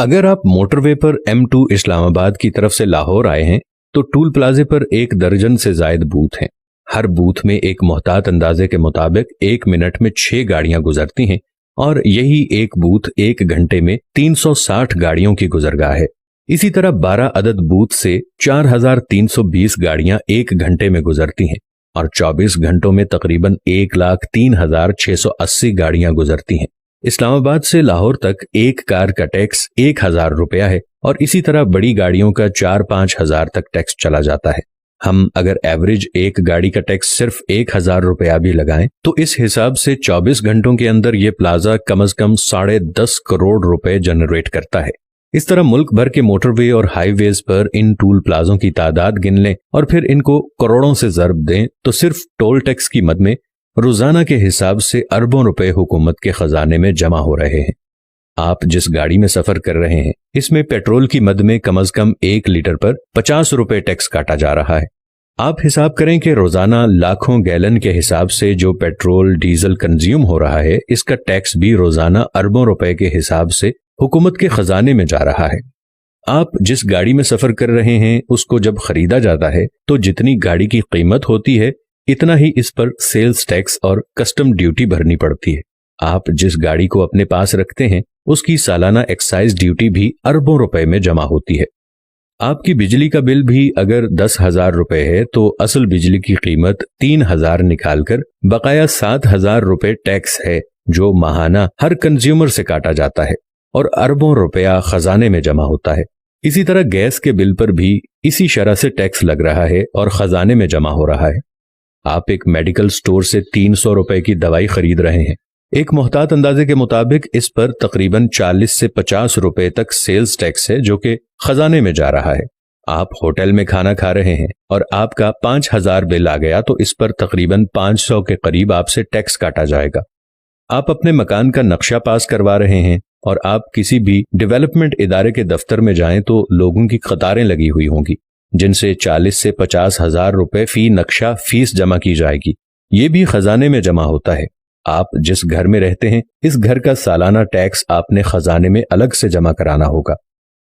अगर आप मोटरवे पर M2 इस्लामाबाद की तरफ से लाहौर आए हैं तो टूल प्लाजे पर 1 दर्जन से जायद बूथ हैं। हर बूथ में एक मोहतात अंदाजे के मुताबिक 1 मिनट में 6 गाड़ियां गुजरती हैं और यही एक बूथ 1 घंटे में 360 गाड़ियों की गुजरगाह है। इसी तरह 12 अदद बूथ से 4320 गाड़ियां 1 घंटे में गुजरती हैं और 24 घंटों में तकरीबन 1,03,680 गाड़ियां गुजरती हैं। इस्लामाबाद से लाहौर तक एक कार का टैक्स 1,000 रुपया है और इसी तरह बड़ी गाड़ियों का 4-5 हजार तक टैक्स चला जाता है। हम अगर एवरेज एक गाड़ी का टैक्स सिर्फ 1,000 रुपया भी लगाएं तो इस हिसाब से 24 घंटों के अंदर ये प्लाजा कम से कम 10.5 करोड़ रुपए जनरेट करता है। इस तरह मुल्क भर के मोटरवे और हाईवेज पर इन टूल प्लाजों की तादाद गिन लें और फिर इनको करोड़ों से ज़रब दें तो सिर्फ टोल टैक्स की मद में रोजाना के हिसाब से अरबों रुपए हुकूमत के खजाने में जमा हो रहे हैं। आप जिस गाड़ी में सफर कर रहे हैं इसमें पेट्रोल की मद में कम से कम 1 लीटर पर 50 रुपए टैक्स काटा जा रहा है। आप हिसाब करें कि रोजाना लाखों गैलन के हिसाब से जो पेट्रोल डीजल कंज्यूम हो रहा है इसका टैक्स भी रोजाना अरबों रुपए के हिसाब से हुकूमत के खजाने में जा रहा है। आप जिस गाड़ी में सफर कर रहे हैं उसको जब खरीदा जाता है तो जितनी गाड़ी की कीमत होती है इतना ही इस पर सेल्स टैक्स और कस्टम ड्यूटी भरनी पड़ती है। आप जिस गाड़ी को अपने पास रखते हैं उसकी सालाना एक्साइज ड्यूटी भी अरबों रुपए में जमा होती है। आपकी बिजली का बिल भी अगर 10,000 रुपए है तो असल बिजली की कीमत 3,000 निकालकर बकाया 7,000 रुपए टैक्स है जो माहाना हर कंज्यूमर से काटा जाता है और अरबों रुपया खजाने में जमा होता है। इसी तरह गैस के बिल पर भी इसी शरह से टैक्स लग रहा है और खजाने में जमा हो रहा है। आप एक मेडिकल स्टोर से 300 रुपए की दवाई खरीद रहे हैं। एक मोहतात अंदाजे के मुताबिक इस पर तकरीबन 40 से 50 रुपए तक सेल्स टैक्स है जो कि खजाने में जा रहा है। आप होटल में खाना खा रहे हैं और आपका 5,000 बिल आ गया तो इस पर तकरीबन 500 के करीब आपसे टैक्स काटा जाएगा। आप अपने मकान का नक्शा पास करवा रहे हैं और आप किसी भी डेवलपमेंट इदारे के दफ्तर में जाएं तो लोगों की कतारें लगी हुई होंगी जिनसे 40 से 50 हजार रुपए फी नक्शा फीस जमा की जाएगी। ये भी खजाने में जमा होता है। आप जिस घर में रहते हैं इस घर का सालाना टैक्स आपने खजाने में अलग से जमा कराना होगा।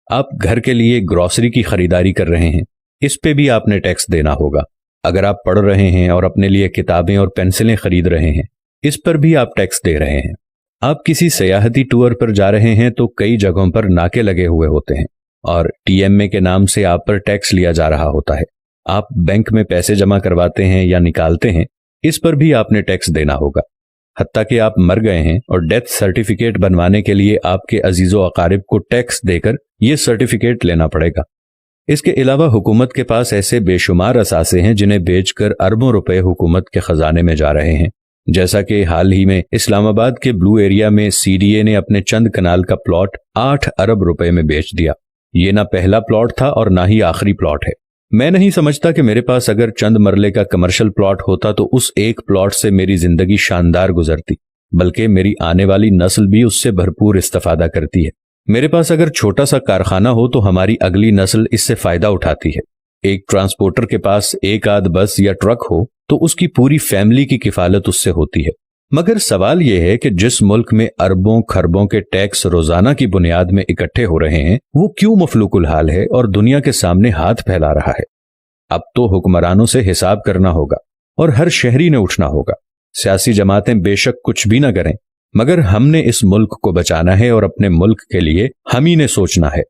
आप घर के लिए ग्रोसरी की खरीदारी कर रहे हैं, इस पे भी आपने टैक्स देना होगा। अगर आप पढ़ रहे हैं और अपने लिए किताबें और पेंसिलें खरीद रहे हैं इस पर भी आप टैक्स दे रहे हैं। आप किसी सयाहती टूर पर जा रहे हैं तो कई जगहों पर नाके लगे हुए होते हैं और TMA के नाम से आप पर टैक्स लिया जा रहा होता है। आप बैंक में पैसे जमा करवाते हैं या निकालते हैं, इस पर भी आपने टैक्स देना होगा। हत्ता कि आप मर गए हैं और डेथ सर्टिफिकेट बनवाने के लिए आपके अजीजो अकारिब को टैक्स देकर यह सर्टिफिकेट लेना पड़ेगा। इसके अलावा हुकूमत के पास ऐसे बेशुमार असासे हैं जिन्हें बेचकर अरबों रुपए हुकूमत के खजाने में जा रहे हैं। जैसा कि हाल ही में इस्लामाबाद के ब्लू एरिया में CDA ने अपने चंद कनाल का प्लॉट 8 अरब रुपए में बेच दिया। ये ना पहला प्लॉट था और ना ही आखिरी प्लॉट है। मैं नहीं समझता कि मेरे पास अगर चंद मरले का कमर्शियल प्लॉट होता तो उस एक प्लॉट से मेरी जिंदगी शानदार गुजरती, बल्कि मेरी आने वाली नस्ल भी उससे भरपूर इस्तेफादा करती है। मेरे पास अगर छोटा सा कारखाना हो तो हमारी अगली नस्ल इससे फायदा उठाती है। एक ट्रांसपोर्टर के पास एक आध बस या ट्रक हो तो उसकी पूरी फैमिली की किफालत उससे होती है। मगर सवाल यह है कि जिस मुल्क में अरबों खरबों के टैक्स रोजाना की बुनियाद में इकट्ठे हो रहे हैं वो क्यों मफलूकुल हाल है और दुनिया के सामने हाथ फैला रहा है। अब तो हुक्मरानों से हिसाब करना होगा और हर शहरी ने उठना होगा। सियासी जमातें बेशक कुछ भी न करें मगर हमने इस मुल्क को बचाना है और अपने मुल्क के लिए हम ही ने सोचना है।